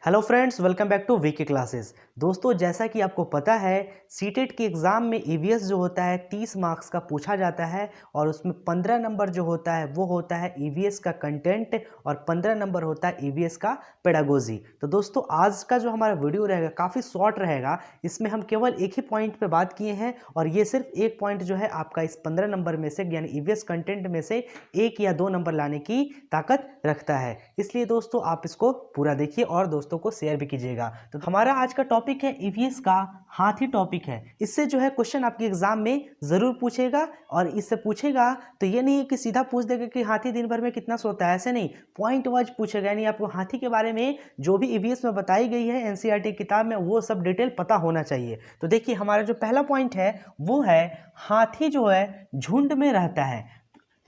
Hello friends, welcome back to VK classes. दोस्तों, जैसा कि आपको पता है सीटेट के एग्ज़ाम में ईवीएस जो होता है 30 मार्क्स का पूछा जाता है और उसमें 15 नंबर जो होता है वो होता है ईवीएस का कंटेंट और 15 नंबर होता है ईवीएस का पेडागोजी। तो दोस्तों, आज का जो हमारा वीडियो रहेगा काफ़ी शॉर्ट रहेगा। इसमें हम केवल एक ही पॉइंट पे बात किए हैं और ये सिर्फ एक पॉइंट जो है आपका इस 15 नंबर में से यानी ईवीएस कंटेंट में से 1 या 2 नंबर लाने की ताकत रखता है। इसलिए दोस्तों आप इसको पूरा देखिए और दोस्तों को शेयर भी कीजिएगा। तो हमारा आज का टॉपिक है ईवीएस का हाथी टॉपिक है। इससे जो है क्वेश्चन आपके एग्जाम में जरूर पूछेगा और इससे पूछेगा तो ये नहीं है कि सीधा पूछ देगा कि हाथी दिन भर में कितना सोता है, ऐसे नहीं, पॉइंट वाइज पूछेगा। यानी आपको हाथी के बारे में जो भी ईवीएस में बताई गई है एनसीईआरटी किताब में वो सब डिटेल पता होना चाहिए। तो देखिए हमारा जो पहला पॉइंट है वो है हाथी जो है झुंड में रहता है,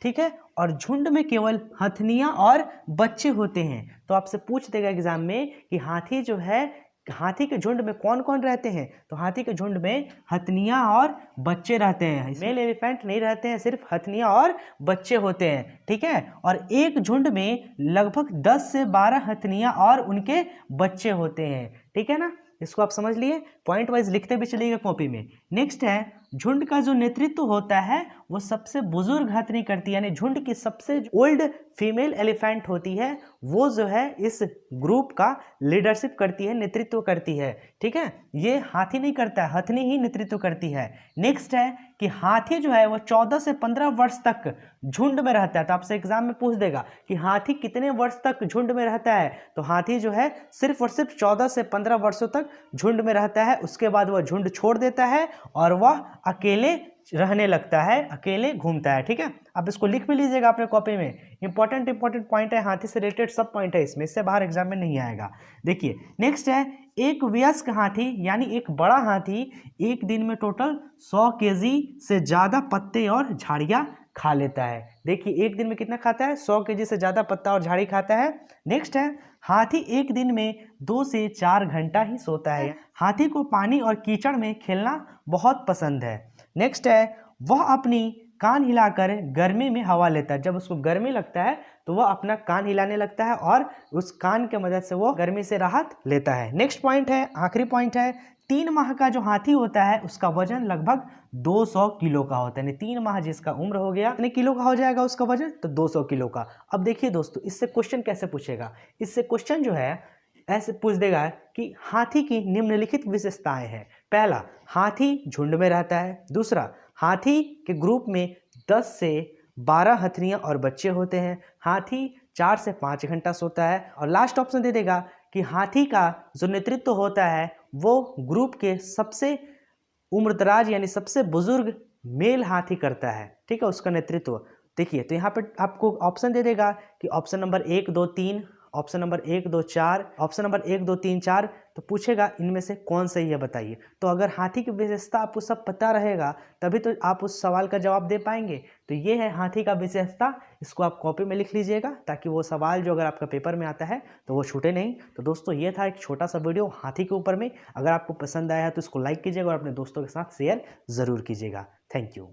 ठीक है, और झुंड में केवल हथनियां और बच्चे होते हैं। तो आपसे पूछ देगा एग्जाम में कि हाथी जो है, हाथी के झुंड में कौन कौन रहते हैं। तो हाथी के झुंड में हथनियां और बच्चे रहते हैं, मेल एलिफेंट नहीं रहते हैं, सिर्फ हथनियां और बच्चे होते हैं, ठीक है। और एक झुंड में लगभग 10 से 12 हथनियां और उनके बच्चे होते हैं, ठीक है ना। इसको आप समझ लिए, पॉइंट वाइज लिखते भी चलिएगा कॉपी में। नेक्स्ट है झुंड का जो नेतृत्व होता है वो सबसे बुजुर्ग हथनी करती है, यानी झुंड की सबसे ओल्ड फीमेल एलिफेंट होती है वो जो है इस ग्रुप का लीडरशिप करती है, नेतृत्व करती है, ठीक है। ये हाथी नहीं करता है, हथनी ही नेतृत्व करती है। नेक्स्ट है कि हाथी जो है वो 14 से 15 वर्ष तक झुंड में रहता है। तो आपसे एग्जाम में पूछ देगा कि हाथी कितने वर्ष तक झुंड में रहता है। तो हाथी जो है सिर्फ और सिर्फ 14 से 15 वर्षों तक झुंड में रहता है। उसके बाद वह झुंड छोड़ देता है और वह अकेले रहने लगता है, अकेले घूमता है, ठीक है। आप इसको लिख भी लीजिएगा अपने कॉपी में। इंपॉर्टेंट पॉइंट है, हाथी से रिलेटेड सब पॉइंट है इसमें, इससे बाहर एग्जाम में नहीं आएगा। देखिए नेक्स्ट है एक वयस्क हाथी यानी एक बड़ा हाथी एक दिन में टोटल 100 केजी से ज़्यादा पत्ते और झाड़ियाँ खा लेता है। देखिए एक दिन में कितना खाता है, 100 केजी से ज़्यादा पत्ता और झाड़ी खाता है। नेक्स्ट है हाथी एक दिन में 2 से 4 घंटा ही सोता है। हाथी को पानी और कीचड़ में खेलना बहुत पसंद है। नेक्स्ट है वह अपनी कान हिलाकर गर्मी में हवा लेता है। जब उसको गर्मी लगता है तो वह अपना कान हिलाने लगता है और उस कान के मदद से वो गर्मी से राहत लेता है। नेक्स्ट पॉइंट है, आखिरी पॉइंट है, 3 माह का जो हाथी होता है उसका वजन लगभग 200 किलो का होता है। 3 माह जिसका उम्र हो गया, कितने किलो का हो जाएगा उसका वजन, तो 200 किलो का। अब देखिए दोस्तों इससे क्वेश्चन कैसे पूछेगा। इससे क्वेश्चन जो है ऐसे पूछ देगा कि हाथी की निम्नलिखित विशेषताएं हैं। पहला, हाथी झुंड में रहता है। दूसरा, हाथी के ग्रुप में 10 से 12 हथनियां और बच्चे होते हैं। हाथी 4 से 5 घंटा सोता है। और लास्ट ऑप्शन दे देगा कि हाथी का जो नेतृत्व होता है वो ग्रुप के सबसे उम्रदराज यानी सबसे बुजुर्ग मेल हाथी करता है, ठीक है, उसका नेतृत्व। देखिए तो यहाँ पे आपको ऑप्शन दे देगा कि option number 1 2 3, option number 1 2 4, option number 1 2 3 4। तो पूछेगा इनमें से कौन सही है बताइए। तो अगर हाथी की विशेषता आपको सब पता रहेगा तभी तो आप उस सवाल का जवाब दे पाएंगे। तो ये है हाथी का विशेषता, इसको आप कॉपी में लिख लीजिएगा ताकि वो सवाल जो अगर आपका पेपर में आता है तो वो छूटे नहीं। तो दोस्तों ये था एक छोटा सा वीडियो हाथी के ऊपर में। अगर आपको पसंद आया है तो इसको लाइक कीजिएगा और अपने दोस्तों के साथ शेयर ज़रूर कीजिएगा। Thank you.